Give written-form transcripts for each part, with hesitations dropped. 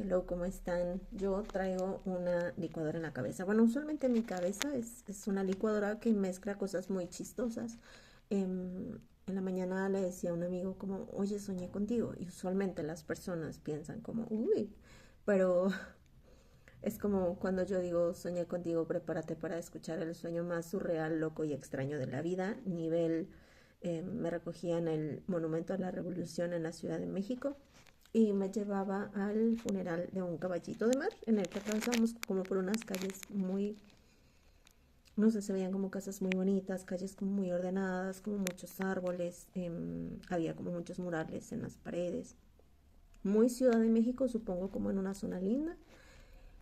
Hello, ¿cómo están? Yo traigo una licuadora en la cabeza. Bueno, usualmente mi cabeza es una licuadora que mezcla cosas muy chistosas. En la mañana le decía a un amigo como, oye, soñé contigo. Y usualmente las personas piensan como, uy, pero es como cuando yo digo, soñé contigo, prepárate para escuchar el sueño más surreal, loco y extraño de la vida. Nivel, me recogía en el Monumento a la Revolución en la Ciudad de México y me llevaba al funeral de un caballito de mar en el que atravesábamos como por unas calles muy, no sé, se veían como casas muy bonitas, calles como muy ordenadas, como muchos árboles, había como muchos murales en las paredes. Muy Ciudad de México, supongo, como en una zona linda.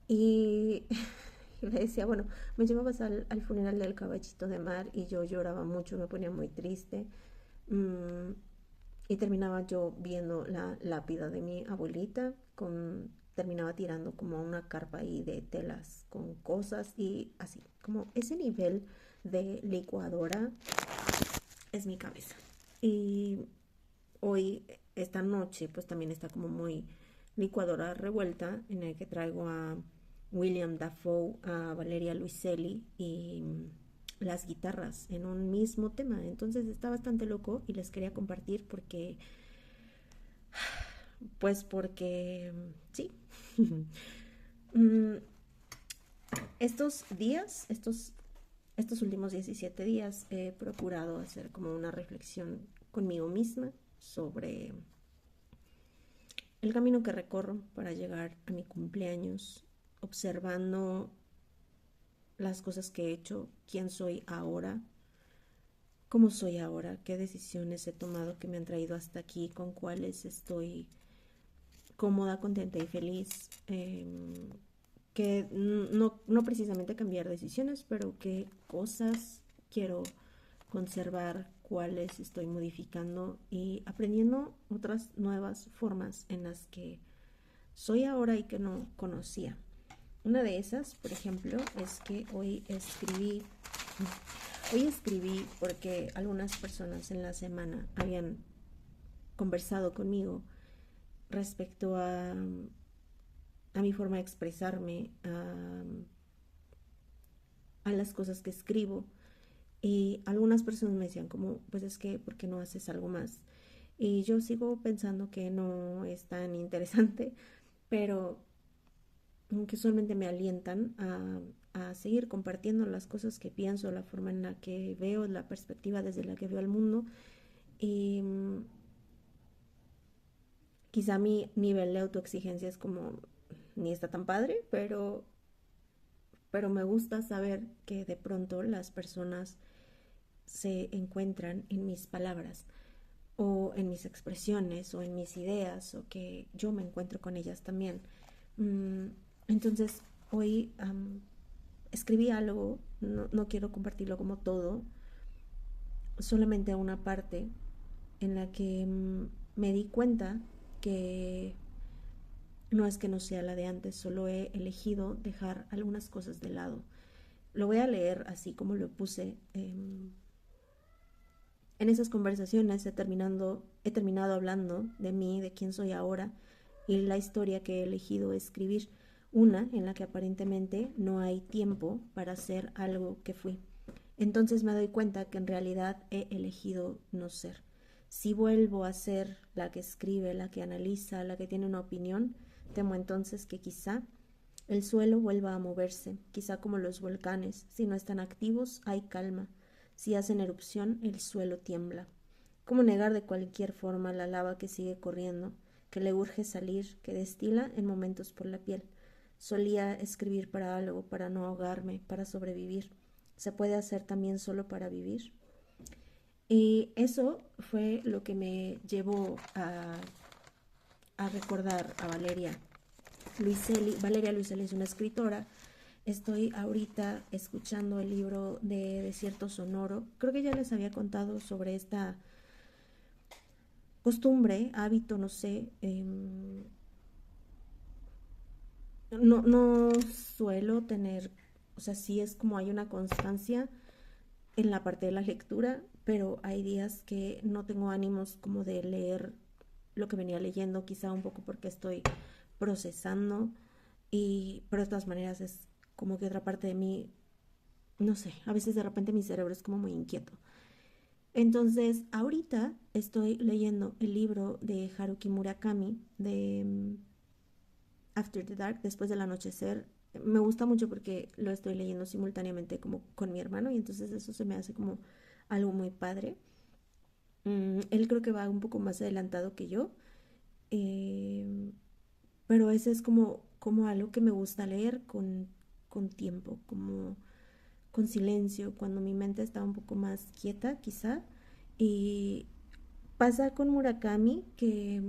Y y le decía, bueno, me llevabas al funeral del caballito de mar y yo lloraba mucho, me ponía muy triste. Mm, y terminaba yo viendo la lápida de mi abuelita, terminaba tirando como una carpa ahí de telas con cosas y así, como ese nivel de licuadora es mi cabeza. Y hoy, esta noche, pues también está como muy licuadora revuelta, en el que traigo a William Dafoe, a Valeria Luiselli y las guitarras en un mismo tema. Entonces está bastante loco y les quería compartir porque, pues porque, sí. Mm, estos días, estos últimos 17 días he procurado hacer como una reflexión conmigo misma sobre el camino que recorro para llegar a mi cumpleaños, observando las cosas que he hecho, quién soy ahora, cómo soy ahora, qué decisiones he tomado que me han traído hasta aquí, con cuáles estoy cómoda, contenta y feliz. Que no precisamente cambiar decisiones, pero qué cosas quiero conservar, cuáles estoy modificando y aprendiendo otras nuevas formas en las que soy ahora y que no conocía. Una de esas, por ejemplo, es que hoy escribí porque algunas personas en la semana habían conversado conmigo respecto a mi forma de expresarme, a las cosas que escribo. Y algunas personas me decían como, pues es que, ¿por qué no haces algo más? Y yo sigo pensando que no es tan interesante, pero que usualmente me alientan a seguir compartiendo las cosas que pienso, la forma en la que veo, la perspectiva desde la que veo el mundo. Y quizá mi nivel de autoexigencia es como, ni está tan padre, pero me gusta saber que de pronto las personas se encuentran en mis palabras o en mis expresiones o en mis ideas o que yo me encuentro con ellas también. Mm, entonces hoy escribí algo, no quiero compartirlo como todo, solamente una parte en la que me di cuenta que no es que no sea la de antes, solo he elegido dejar algunas cosas de lado. Lo voy a leer así como lo puse. En esas conversaciones he terminado hablando de mí, de quién soy ahora y la historia que he elegido escribir. Una en la que aparentemente no hay tiempo para hacer algo que fui. Entonces me doy cuenta que en realidad he elegido no ser. Si vuelvo a ser la que escribe, la que analiza, la que tiene una opinión, temo entonces que quizá el suelo vuelva a moverse, quizá como los volcanes. Si no están activos, hay calma. Si hacen erupción, el suelo tiembla. ¿Cómo negar de cualquier forma la lava que sigue corriendo, que le urge salir, que destila en momentos por la piel? Solía escribir para algo, para no ahogarme, para sobrevivir. ¿Se puede hacer también solo para vivir? Y eso fue lo que me llevó a recordar a Valeria Luiselli es una escritora. Estoy ahorita escuchando el libro de Desierto Sonoro. Creo que ya les había contado sobre esta costumbre, hábito, no sé. No suelo tener, o sea, sí es como hay una constancia en la parte de la lectura, pero hay días que no tengo ánimos como de leer lo que venía leyendo, quizá un poco porque estoy procesando pero de todas maneras es como que otra parte de mí, no sé, a veces de repente mi cerebro es como muy inquieto. Entonces, ahorita estoy leyendo el libro de Haruki Murakami de After the Dark, después del anochecer. Me gusta mucho porque lo estoy leyendo simultáneamente como con mi hermano y entonces eso se me hace como algo muy padre. Él creo que va un poco más adelantado que yo, eh, pero ese es como algo que me gusta leer con tiempo, como con silencio, cuando mi mente está un poco más quieta quizá. Y pasa con Murakami que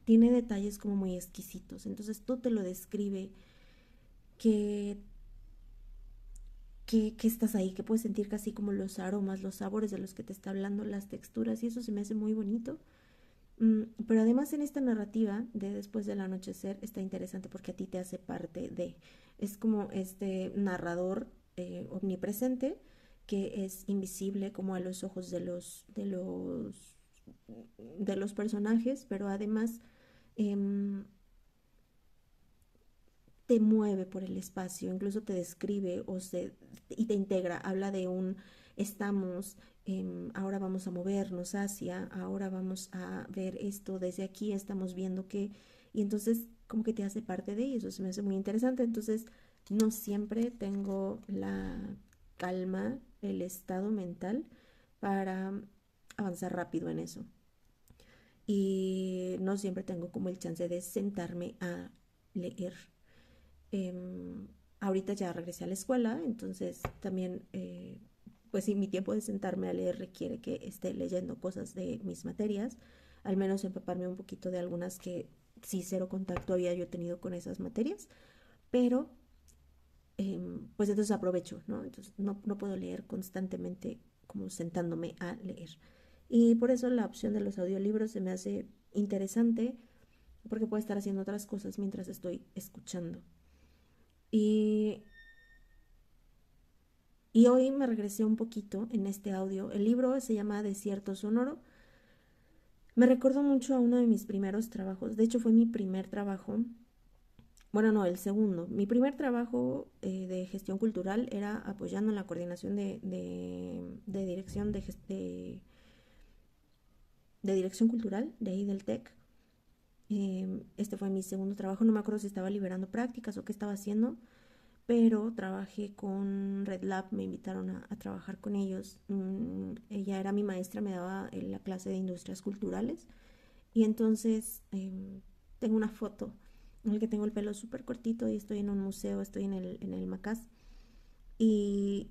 tiene detalles como muy exquisitos, entonces tú te lo describe, que, que estás ahí, que puedes sentir casi como los aromas, los sabores de los que te está hablando, las texturas, y eso se me hace muy bonito. Pero además en esta narrativa de Después del Anochecer está interesante porque a ti te hace parte de, es como este narrador omnipresente que es invisible como a los ojos de los personajes, pero además em, te mueve por el espacio, incluso te describe y te integra, habla de un estamos, ahora vamos a movernos hacia, ahora vamos a ver esto, desde aquí estamos viendo que, y entonces como que te hace parte de eso, se me hace muy interesante, entonces no siempre tengo la calma, el estado mental para avanzar rápido en eso. Y no siempre tengo como el chance de sentarme a leer. Em, Ahorita ya regresé a la escuela, entonces también, pues sí, mi tiempo de sentarme a leer requiere que esté leyendo cosas de mis materias, al menos empaparme un poquito de algunas que sí, cero contacto había yo tenido con esas materias, pero pues entonces aprovecho, ¿no? Entonces no puedo leer constantemente como sentándome a leer. Y por eso la opción de los audiolibros se me hace interesante, porque puedo estar haciendo otras cosas mientras estoy escuchando. Y Y hoy me regresé un poquito en este audio. El libro se llama Desierto Sonoro. Me recordó mucho a uno de mis primeros trabajos. De hecho, fue mi primer trabajo. Bueno, no, el segundo. Mi primer trabajo de gestión cultural era apoyando en la coordinación de dirección de dirección cultural de ahí del TEC. Este fue mi segundo trabajo. No me acuerdo si estaba liberando prácticas o qué estaba haciendo, pero trabajé con Red Lab, me invitaron a trabajar con ellos. Ella era mi maestra, me daba la clase de industrias culturales y entonces tengo una foto en la que tengo el pelo súper cortito y estoy en un museo, estoy en el Macás y,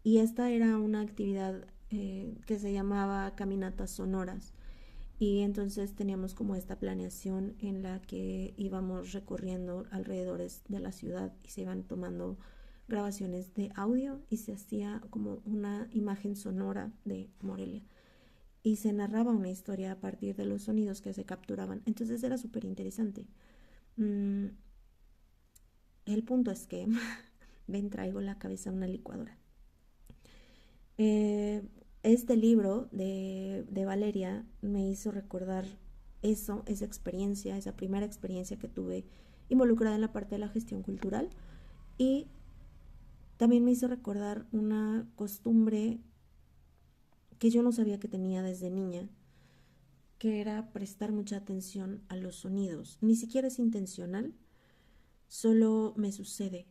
y esta era una actividad que se llamaba Caminatas Sonoras. Y entonces teníamos como esta planeación en la que íbamos recorriendo alrededores de la ciudad y se iban tomando grabaciones de audio y se hacía como una imagen sonora de Morelia. Y se narraba una historia a partir de los sonidos que se capturaban. Entonces era súper interesante. Mm, el punto es que ven, traigo la cabeza a una licuadora. Eh, este libro de Valeria me hizo recordar eso, esa experiencia, esa primera experiencia que tuve involucrada en la parte de la gestión cultural y también me hizo recordar una costumbre que yo no sabía que tenía desde niña, que era prestar mucha atención a los sonidos. Ni siquiera es intencional, solo me sucede.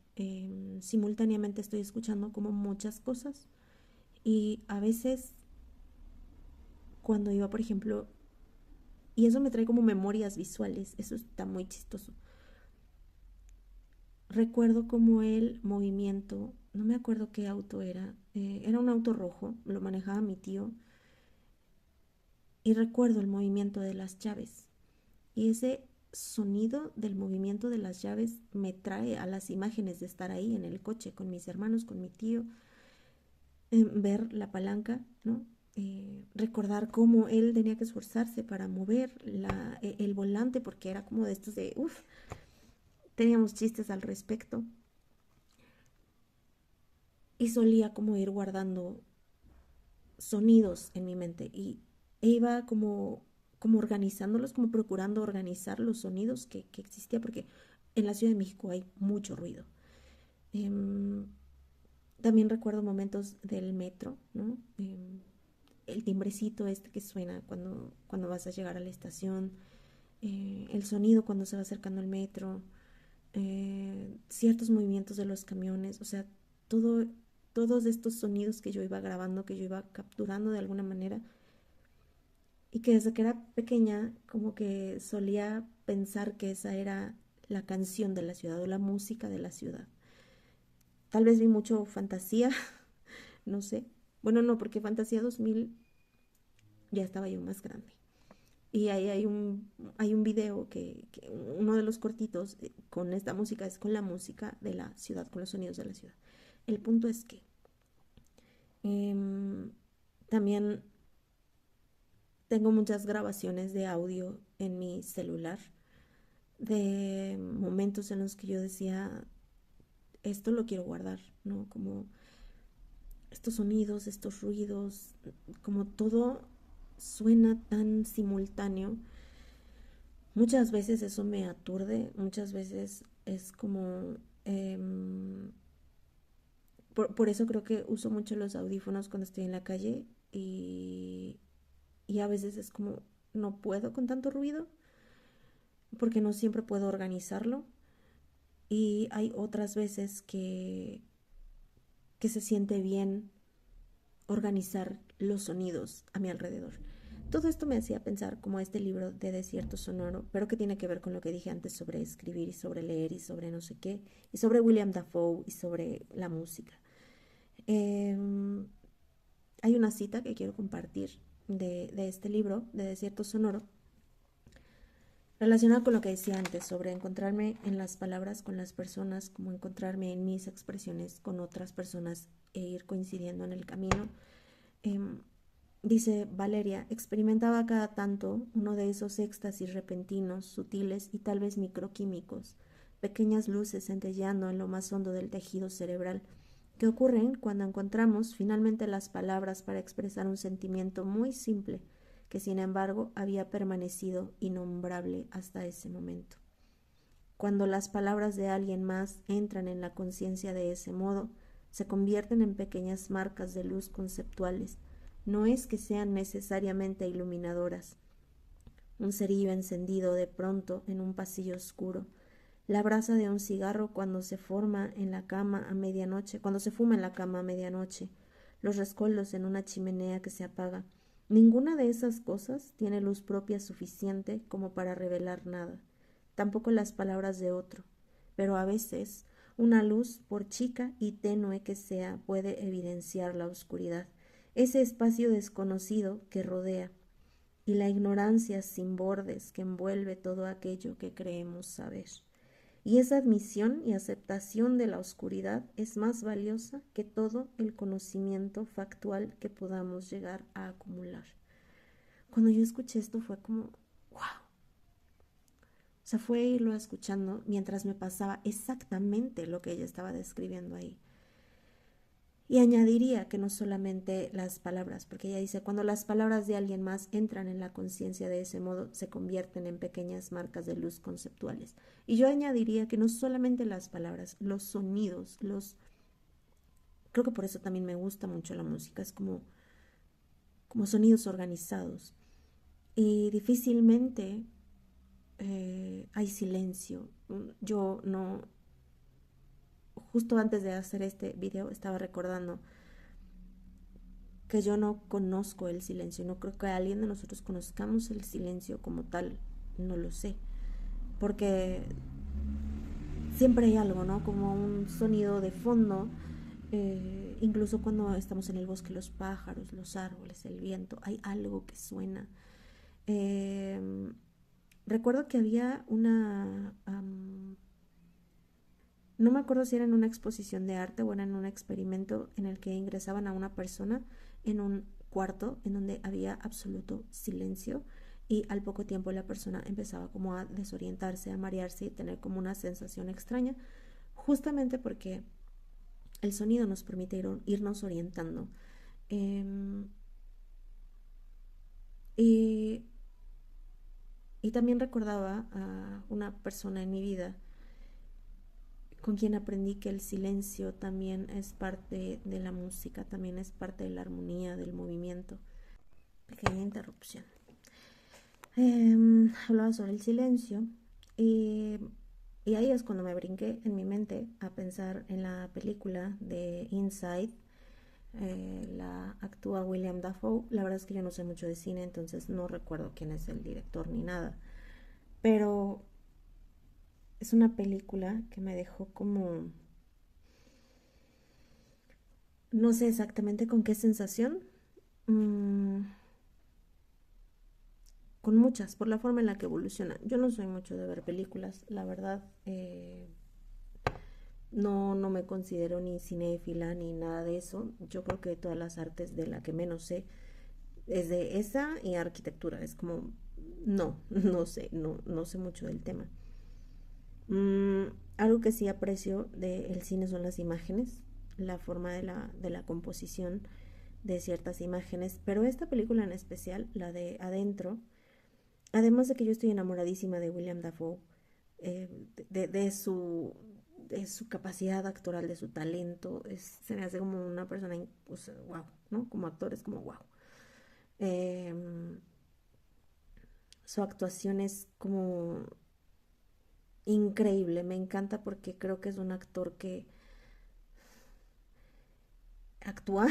Simultáneamente estoy escuchando como muchas cosas y a veces cuando iba, por ejemplo, y eso me trae como memorias visuales, eso está muy chistoso. Recuerdo como el movimiento, no me acuerdo qué auto era, era un auto rojo, lo manejaba mi tío, y recuerdo el movimiento de las llaves. Y ese sonido del movimiento de las llaves me trae a las imágenes de estar ahí en el coche con mis hermanos, con mi tío, ver la palanca, ¿no? Recordar cómo él tenía que esforzarse para mover el volante porque era como de estos de, uff, teníamos chistes al respecto y solía como ir guardando sonidos en mi mente y iba como como organizándolos, como procurando organizar los sonidos que existía, porque en la Ciudad de México hay mucho ruido. Em, También recuerdo momentos del metro, ¿no? El timbrecito este que suena cuando vas a llegar a la estación, el sonido cuando se va acercando el metro, ciertos movimientos de los camiones, o sea, todo, todos estos sonidos que yo iba grabando, que yo iba capturando de alguna manera, y que desde que era pequeña como que solía pensar que esa era la canción de la ciudad o la música de la ciudad. Tal vez vi mucho fantasía, no sé. Bueno, no, porque Fantasía 2000 ya estaba yo más grande. Y ahí hay un video que uno de los cortitos con esta música es con la música de la ciudad, con los sonidos de la ciudad. El punto es que em, también tengo muchas grabaciones de audio en mi celular de momentos en los que yo decía, esto lo quiero guardar, ¿no? Como estos sonidos, estos ruidos, como todo suena tan simultáneo. Muchas veces eso me aturde, muchas veces es como... por eso creo que uso mucho los audífonos cuando estoy en la calle y a veces es como no puedo con tanto ruido porque no siempre puedo organizarlo y hay otras veces que se siente bien organizar los sonidos a mi alrededor. Todo esto me hacía pensar como este libro de Desierto Sonoro, pero que tiene que ver con lo que dije antes sobre escribir y sobre leer y sobre no sé qué, y sobre William Dafoe y sobre la música. Eh, Hay una cita que quiero compartir de este libro, de Desierto Sonoro, relacionada con lo que decía antes, sobre encontrarme en las palabras con las personas, como encontrarme en mis expresiones con otras personas e ir coincidiendo en el camino. Eh, Dice Valeria, experimentaba cada tanto uno de esos éxtasis repentinos, sutiles y tal vez microquímicos, pequeñas luces centelleando en lo más hondo del tejido cerebral, que ocurren cuando encontramos finalmente las palabras para expresar un sentimiento muy simple, que sin embargo había permanecido innombrable hasta ese momento. Cuando las palabras de alguien más entran en la conciencia de ese modo, se convierten en pequeñas marcas de luz conceptuales. No es que sean necesariamente iluminadoras. Un cerillo encendido de pronto en un pasillo oscuro, la brasa de un cigarro cuando se forma en la cama a medianoche, cuando se fuma en la cama a medianoche, los rescoldos en una chimenea que se apaga. Ninguna de esas cosas tiene luz propia suficiente como para revelar nada, tampoco las palabras de otro, pero a veces una luz, por chica y tenue que sea, puede evidenciar la oscuridad, ese espacio desconocido que rodea, y la ignorancia sin bordes que envuelve todo aquello que creemos saber. Y esa admisión y aceptación de la oscuridad es más valiosa que todo el conocimiento factual que podamos llegar a acumular. Cuando yo escuché esto fue como, wow. O sea, fue irlo escuchando mientras me pasaba exactamente lo que ella estaba describiendo ahí. Y añadiría que no solamente las palabras, porque ella dice, cuando las palabras de alguien más entran en la conciencia de ese modo, se convierten en pequeñas marcas de luz conceptuales. Y yo añadiría que no solamente las palabras, los sonidos, creo que por eso también me gusta mucho la música, es como sonidos organizados. Y difícilmente hay silencio. Yo no, justo antes de hacer este video estaba recordando que yo no conozco el silencio, no creo que alguien de nosotros conozcamos el silencio como tal, no lo sé, porque siempre hay algo, ¿no? Como un sonido de fondo, incluso cuando estamos en el bosque, los pájaros, los árboles, el viento, hay algo que suena. Eh, Recuerdo que había no me acuerdo si era en una exposición de arte o era en un experimento en el que ingresaban a una persona en un cuarto en donde había absoluto silencio y al poco tiempo la persona empezaba como a desorientarse, a marearse y tener como una sensación extraña, justamente porque el sonido nos permite irnos orientando. Eh, y Y también recordaba a una persona en mi vida con quien aprendí que el silencio también es parte de la música, también es parte de la armonía, del movimiento. Pequeña interrupción. Hablaba sobre el silencio y, y ahí es cuando me brinqué en mi mente a pensar en la película de Inside. La actúa William Dafoe. La verdad es que yo no sé mucho de cine, entonces no recuerdo quién es el director ni nada. Pero es una película que me dejó como... No sé exactamente con qué sensación. Mm, con muchas, por la forma en la que evoluciona. Yo no soy mucho de ver películas, la verdad. No me considero ni cinéfila ni nada de eso. Yo creo que de todas las artes de la que menos sé es de esa y arquitectura. Es como, no, no sé, no sé mucho del tema. Mm, algo que sí aprecio del cine son las imágenes, la forma de la composición de ciertas imágenes, pero esta película en especial, la de Adentro, además de que yo estoy enamoradísima de William Dafoe, eh, de su de su capacidad actoral, de su talento, se me hace como una persona, pues, wow, ¿no? Como actor es como wow. Eh, su actuación es como increíble, me encanta porque creo que es un actor que actúa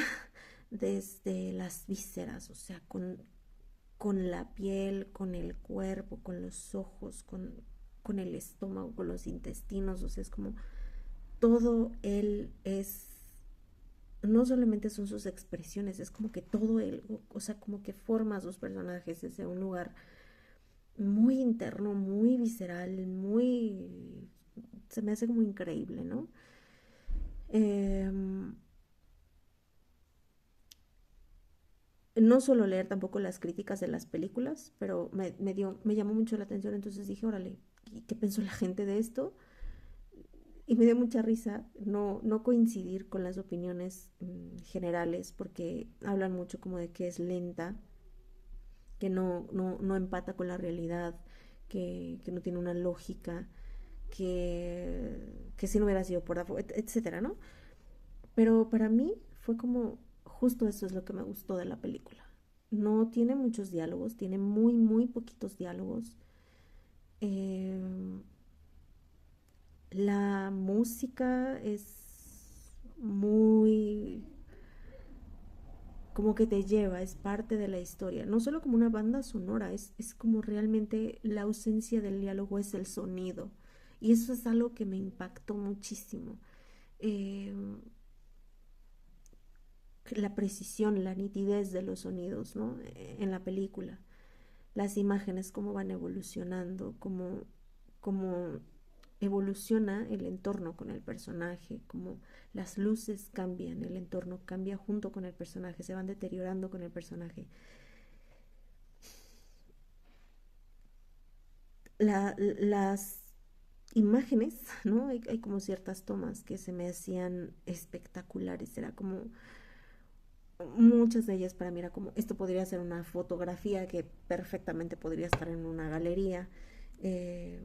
desde las vísceras, o sea, con la piel, con el cuerpo, con los ojos, con el estómago, con los intestinos, o sea, es como todo él es, no solamente son sus expresiones, es como que todo él, o sea, como que forma a sus personajes desde un lugar muy interno, muy visceral, muy, se me hace como increíble, ¿no? Eh, no solo leer tampoco las críticas de las películas, pero me llamó mucho la atención, entonces dije, órale, ¿qué pensó la gente de esto? Y me dio mucha risa no coincidir con las opiniones generales, porque hablan mucho como de que es lenta, que no empata con la realidad, que no tiene una lógica, que si no hubiera sido por Dafoe, etcétera, ¿no? Pero para mí fue como, justo eso es lo que me gustó de la película. No tiene muchos diálogos, tiene muy poquitos diálogos. Eh, la música es muy, como que te lleva, es parte de la historia. No solo como una banda sonora, es como realmente la ausencia del diálogo es el sonido. Y eso es algo que me impactó muchísimo. Eh, la precisión, la nitidez de los sonidos, ¿no? En la película. Las imágenes, cómo van evolucionando, cómo evoluciona el entorno con el personaje, cómo las luces cambian, el entorno cambia junto con el personaje, se van deteriorando con el personaje. Las imágenes, ¿no? Hay como ciertas tomas que se me hacían espectaculares, era como muchas de ellas para mí era como, esto podría ser una fotografía que perfectamente podría estar en una galería. Eh,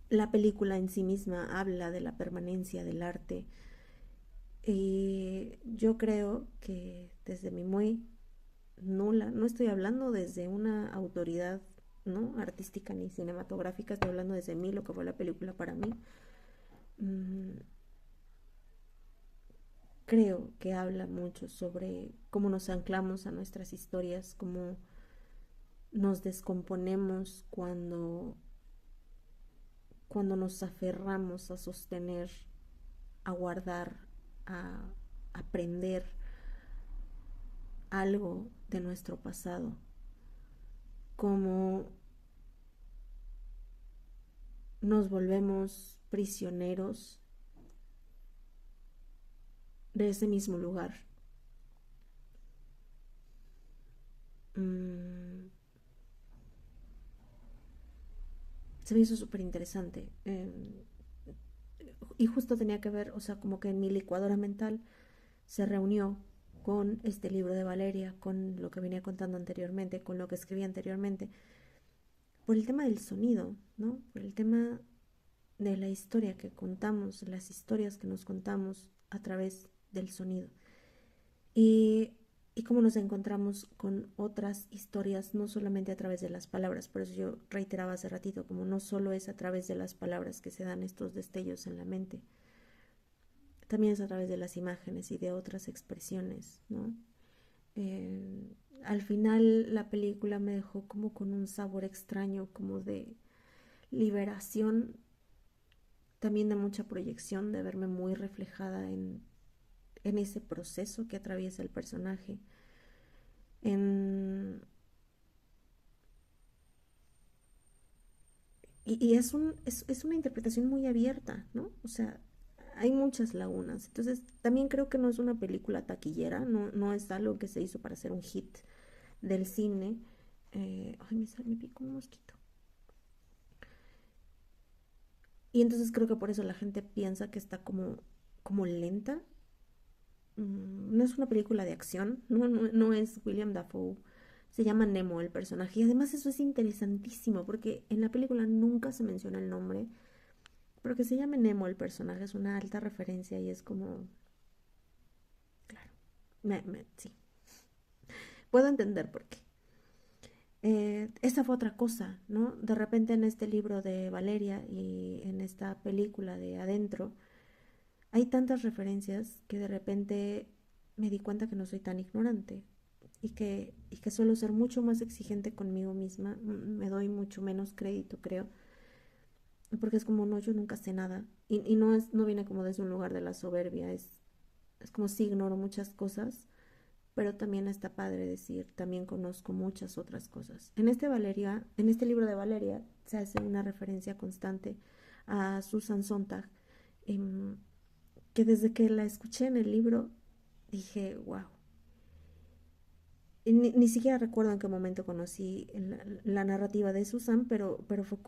la película en sí misma habla de la permanencia del arte. Y yo creo que desde mi muy nula, no estoy hablando desde una autoridad, ¿no? Artística ni cinematográfica, estoy hablando desde mí, lo que fue la película para mí. Mm, creo que habla mucho sobre cómo nos anclamos a nuestras historias, cómo nos descomponemos cuando nos aferramos a sostener, a guardar, a aprender algo de nuestro pasado, como nos volvemos prisioneros de ese mismo lugar. Mm, se me hizo súper interesante. Y justo tenía que ver, o sea, como que en mi licuadora mental se reunió con este libro de Valeria, con lo que venía contando anteriormente, con lo que escribí anteriormente, por el tema del sonido, ¿no? Por el tema de la historia que contamos, las historias que nos contamos a través del sonido. Y, y cómo nos encontramos con otras historias, no solamente a través de las palabras. Por eso yo reiteraba hace ratito, como no solo es a través de las palabras que se dan estos destellos en la mente, también es a través de las imágenes y de otras expresiones, ¿no? Al final la película me dejó como con un sabor extraño, como de liberación, también de mucha proyección, de verme muy reflejada en ese proceso que atraviesa el personaje, en, y es una interpretación muy abierta, ¿no? O sea, hay muchas lagunas. Entonces, también creo que no es una película taquillera, no, no es algo que se hizo para ser un hit del cine. Ay, me picó un mosquito. Y entonces creo que por eso la gente piensa que está como lenta. No es una película de acción, no es William Dafoe. Se llama Nemo el personaje. Y además eso es interesantísimo porque en la película nunca se menciona el nombre. Pero que se llame Nemo el personaje es una alta referencia y es como, claro, sí, puedo entender por qué. Esa fue otra cosa, ¿no? De repente en este libro de Valeria y en esta película de Adentro, hay tantas referencias que de repente me di cuenta que no soy tan ignorante y que suelo ser mucho más exigente conmigo misma, me doy mucho menos crédito, creo, porque es como, no, yo nunca sé nada, y no, no viene como desde un lugar de la soberbia, es como si ignoro muchas cosas, pero también está padre decir, también conozco muchas otras cosas. En este libro de Valeria, se hace una referencia constante a Susan Sontag, em, que desde que la escuché en el libro dije, wow. Ni siquiera recuerdo en qué momento conocí la narrativa de Susan, pero fue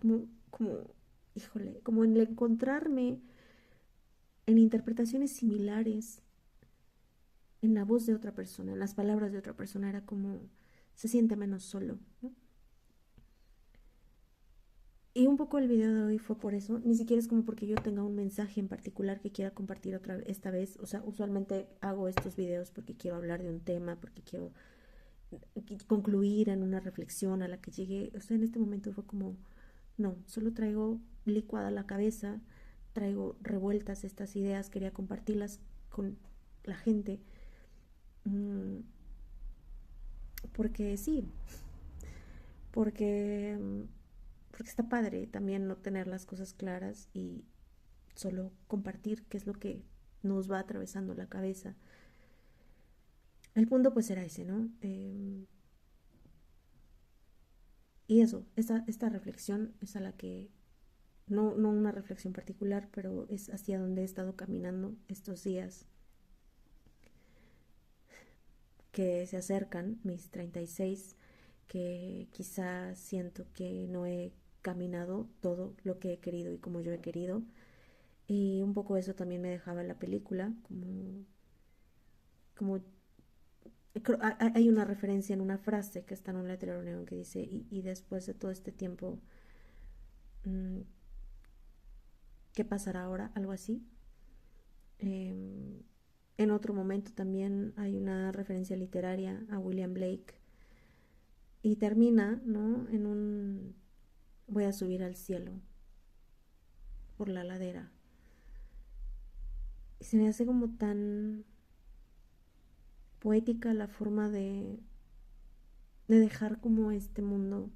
híjole, como en el encontrarme en interpretaciones similares, en la voz de otra persona, en las palabras de otra persona, era como se siente menos solo, ¿no? Y un poco el video de hoy fue por eso, ni siquiera es como porque yo tenga un mensaje en particular que quiera compartir esta vez, o sea, usualmente hago estos videos porque quiero hablar de un tema, porque quiero concluir en una reflexión a la que llegué, o sea, en este momento fue como, no, solo traigo licuada la cabeza, traigo revueltas estas ideas, quería compartirlas con la gente, mmm, porque sí, porque, porque está padre también no tener las cosas claras y solo compartir qué es lo que nos va atravesando la cabeza. El punto pues era ese, ¿no? Y eso, esta reflexión es a la que, no una reflexión particular, pero es hacia donde he estado caminando estos días que se acercan, mis 36, que quizá siento que no he caminado todo lo que he querido y como yo he querido. Y un poco eso también me dejaba en la película, como hay una referencia en una frase que está en un letrero neón que dice, y después de todo este tiempo, mmm, ¿qué pasará ahora? Algo así. Eh, en otro momento también hay una referencia literaria a William Blake y termina, ¿no? En un voy a subir al cielo por la ladera. Y se me hace como tan poética la forma de dejar como este mundo,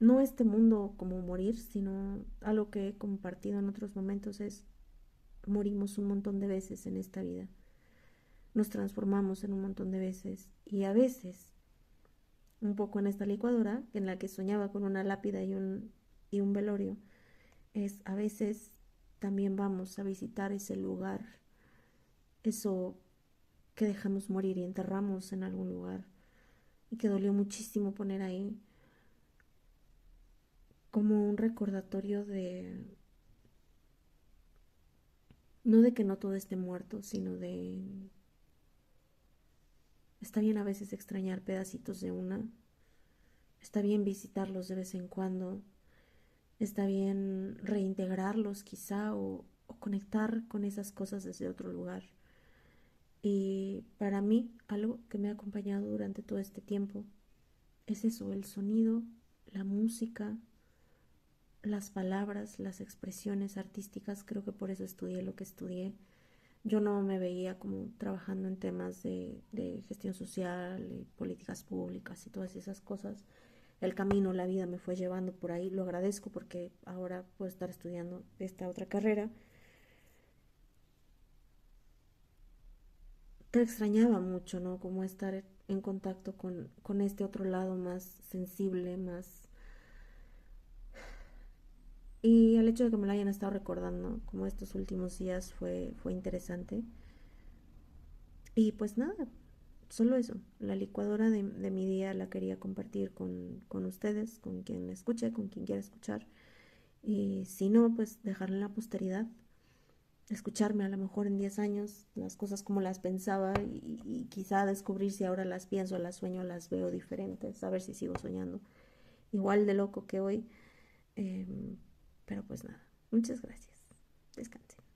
no este mundo como morir, sino algo que he compartido en otros momentos es morimos un montón de veces en esta vida, nos transformamos en un montón de veces y a veces un poco en esta licuadora en la que soñaba con una lápida y un velorio, es a veces también vamos a visitar ese lugar, eso que dejamos morir y enterramos en algún lugar y que dolió muchísimo poner ahí como un recordatorio de, no de que no todo esté muerto, sino de, está bien a veces extrañar pedacitos de una, Está bien visitarlos de vez en cuando, está bien reintegrarlos quizá o conectar con esas cosas desde otro lugar. Y para mí, algo que me ha acompañado durante todo este tiempo es eso, el sonido, la música, las palabras, las expresiones artísticas. Creo que por eso estudié lo que estudié. Yo no me veía como trabajando en temas de gestión social, políticas públicas y todas esas cosas. El camino, la vida me fue llevando por ahí. Lo agradezco porque ahora puedo estar estudiando esta otra carrera. Te extrañaba mucho, ¿no? Como estar en contacto con este otro lado más sensible, más... Y el hecho de que me lo hayan estado recordando como estos últimos días fue interesante. Y pues nada, solo eso. La licuadora de mi día la quería compartir con ustedes, con quien escuche, con quien quiera escuchar. Y si no, pues dejarla en la posteridad. Escucharme a lo mejor en 10 años, las cosas como las pensaba y quizá descubrir si ahora las pienso, las sueño, las veo diferentes, a ver si sigo soñando igual de loco que hoy. Eh, pero pues nada, muchas gracias. Descansen.